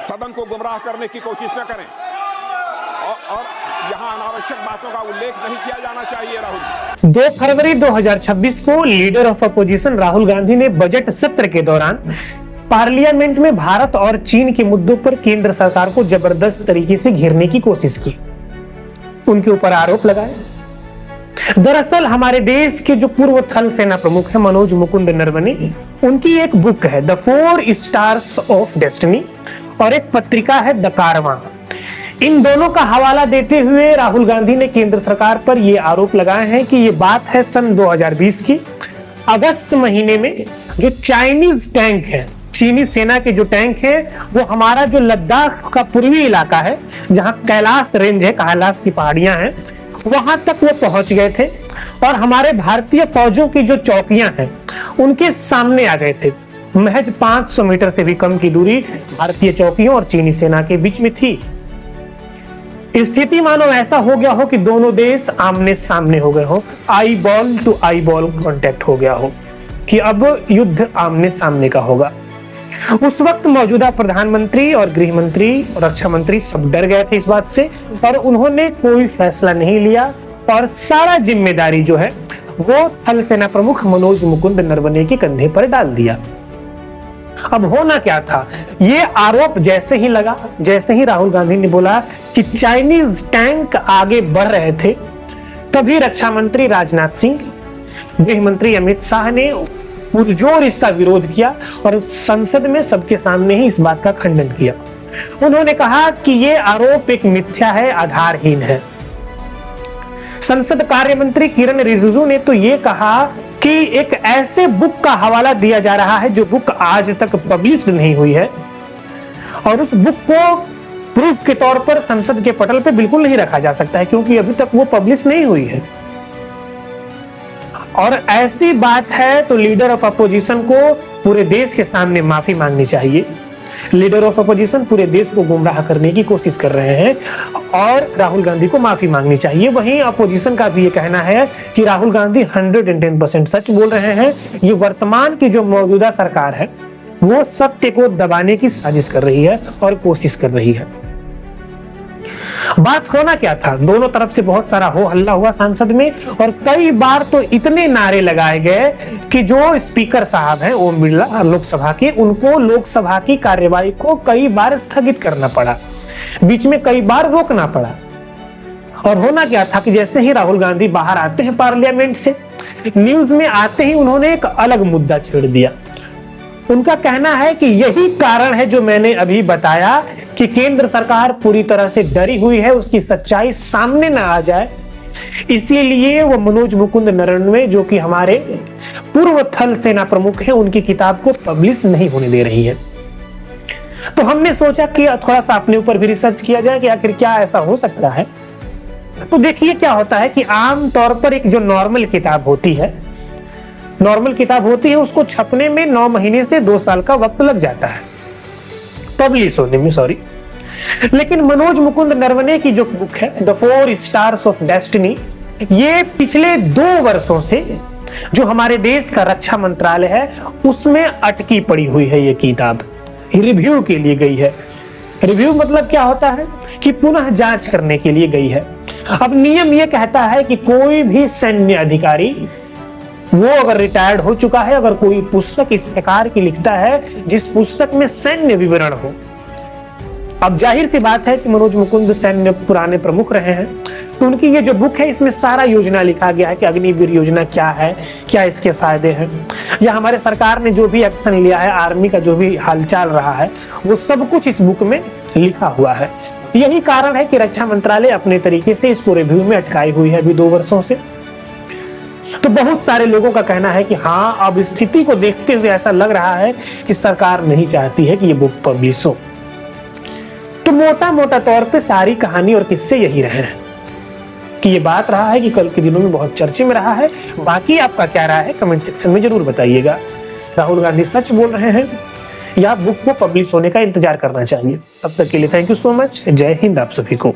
सदन को गुमराह करने की कोशिश न करें और यहाँ अनावश्यक बातों का उल्लेख नहीं किया जाना चाहिए। राहुल 2 फरवरी 2026 को leader of opposition Rahul Gandhi ने बजट सत्र के दौरान पार्लियामेंट में भारत और चीन के मुद्दों पर केंद्र सरकार को जबरदस्त तरीके से घेरने की कोशिश की, उनके ऊपर आरोप लगाए। दरअसल हमारे देश के जो पूर्व थल सेना प्रमुख है मनोज मुकुंद नरवणे, उनकी एक बुक है द 4 स्टार्स ऑफ डेस्टिनी और एक पत्रिका है द कारवां। इन दोनों का हवाला देते हुए राहुल गांधी ने केंद्र सरकार पर यह आरोप लगाए हैं कि यह बात है सन 2020 की अगस्त महीने में जो चाइनीज टैंक है, चीनी सेना के जो टैंक हैं, वो हमारा जो लद्दाख का पूर्वी इलाका है जहां कैलाश रेंज है, कैलाश की पहाड़ियां हैं, वहां तक वो पहुंच गए थे और हमारे भारतीय फौजों की जो चौकियां हैं उनके सामने आ गए थे। महज 500 मीटर से भी कम की दूरी भारतीय चौकियों और चीनी सेना के बीच में थी। स्थिति मानो ऐसा हो गया हो कि दोनों देश आमने सामने हो गए हो, eyeball to eyeball contact हो गया हो कि अब युद्ध आमने सामने का होगा। उस वक्त मौजूदा प्रधानमंत्री और गृह मंत्री और रक्षा मंत्री सब डर गए थे इस बात से और उन्होंने कोई फैसला नहीं लिया और सारा जिम्मेदारी जो है वो थल सेना प्रमुख मनोज मुकुंद नरवणे के कंधे पर डाल दिया। अब होना क्या था, ये आरोप जैसे ही लगा, जैसे ही राहुल गांधी ने बोला कि चाइनीज टैंक आगे बढ़ रहे थे, तभी रक्षा मंत्री राजनाथ सिंह, गृह मंत्री अमित शाह ने पुरजोर इसका विरोध किया और संसद में सबके सामने ही इस बात का खंडन किया। उन्होंने कहा कि ये आरोप एक मिथ्या है, आधारहीन है। संसद कार्य मंत्री किरण रिजिजू ने तो ये कहा कि एक ऐसे बुक का हवाला दिया जा रहा है जो बुक आज तक पब्लिश नहीं हुई है और उस बुक को प्रूफ के तौर पर संसद के पटल पे बिल्कुल नहीं रखा जा सकता है क्योंकि अभी तक वो पब्लिश नहीं हुई है। और ऐसी बात है तो लीडर ऑफ अपोजिशन को पूरे देश के सामने माफी मांगनी चाहिए। लीडर ऑफ अपोजिशन पूरे देश को गुमराह करने की कोशिश कर रहे हैं और राहुल गांधी को माफी मांगनी चाहिए। वहीं अपोजिशन का भी ये कहना है कि राहुल गांधी 110% सच बोल रहे हैं। ये वर्तमान की जो मौजूदा सरकार है वो सत्य को दबाने की साजिश कर रही है और कोशिश कर रही है। बात होना क्या था, दोनों तरफ से बहुत सारा हो हल्ला हुआ संसद में और कई बार तो इतने नारे लगाए गए कि जो स्पीकर साहब हैं ओम बिरला लोकसभा के, उनको लोकसभा की कार्यवाही को कई बार स्थगित करना पड़ा, बीच में कई बार रोकना पड़ा। और होना क्या था कि जैसे ही राहुल गांधी बाहर आते हैं पार्लियामेंट से, न्यूज में आते ही उन्होंने एक अलग मुद्दा छेड़ दिया। उनका कहना है कि यही कारण है जो मैंने अभी बताया कि केंद्र सरकार पूरी तरह से डरी हुई है, उसकी सच्चाई सामने ना आ जाए, इसीलिए वो मनोज मुकुंद नरवणे जो कि हमारे पूर्व थल सेना प्रमुख हैं, उनकी किताब को पब्लिश नहीं होने दे रही है। तो हमने सोचा कि थोड़ा सा अपने ऊपर भी रिसर्च किया जाए कि आखिर क्या ऐसा हो सकता है। तो देखिए क्या होता है कि आम तौर पर एक जो नॉर्मल किताब होती है उसको छपने में 9 महीने से 2 साल का वक्त लग जाता है, पब्लिश होने में, सॉरी। लेकिन मनोज मुकुंद नरवणे की जो बुक है द 4 स्टार्स ऑफ डेस्टिनी, ये पिछले 2 वर्षों से जो हमारे देश का रक्षा मंत्रालय है उसमें अटकी पड़ी हुई है। ये किताब रिव्यू के लिए गई है। रिव्यू मतलब क्या होता है कि पुनः जांच करने के लिए गई है। अब नियम ये कहता है कि कोई भी सैन्य अधिकारी वो अगर रिटायर्ड हो चुका है, अगर कोई पुस्तक इस प्रकार की लिखता है जिस पुस्तक में सैन्य विवरण हो, अब जाहिर सी बात है कि मनोज मुकुंद सैन्य पुराने प्रमुख रहे हैं, तो उनकी ये जो बुक है इसमें सारा योजना लिखा गया है कि अग्निवीर योजना क्या है, क्या इसके फायदे हैं, या हमारे सरकार ने जो भी एक्शन लिया है, आर्मी का जो भी हालचाल रहा है, वो सब कुछ इस बुक में लिखा हुआ है। यही कारण है कि रक्षा मंत्रालय अपने तरीके से इसको रिव्यू में अटकाई हुई है अभी 2 वर्षों से। तो बहुत सारे लोगों का कहना है कि हाँ, अब स्थिति को देखते हुए ऐसा लग रहा है कि सरकार नहीं चाहती है कि ये बुक पब्लिश हो। तो मोटा मोटा तौर पे सारी कहानी और किस्से यही रहे हैं कि ये बात रहा है कि कल के दिनों में बहुत चर्चे में रहा है। बाकी आपका क्या राय है कमेंट सेक्शन में जरूर बताइएगा। राहुल गांधी सच बोल रहे हैं या बुक को पब्लिश होने का इंतजार करना चाहिए? तब तक के लिए थैंक यू सो मच। जय हिंद आप सभी को।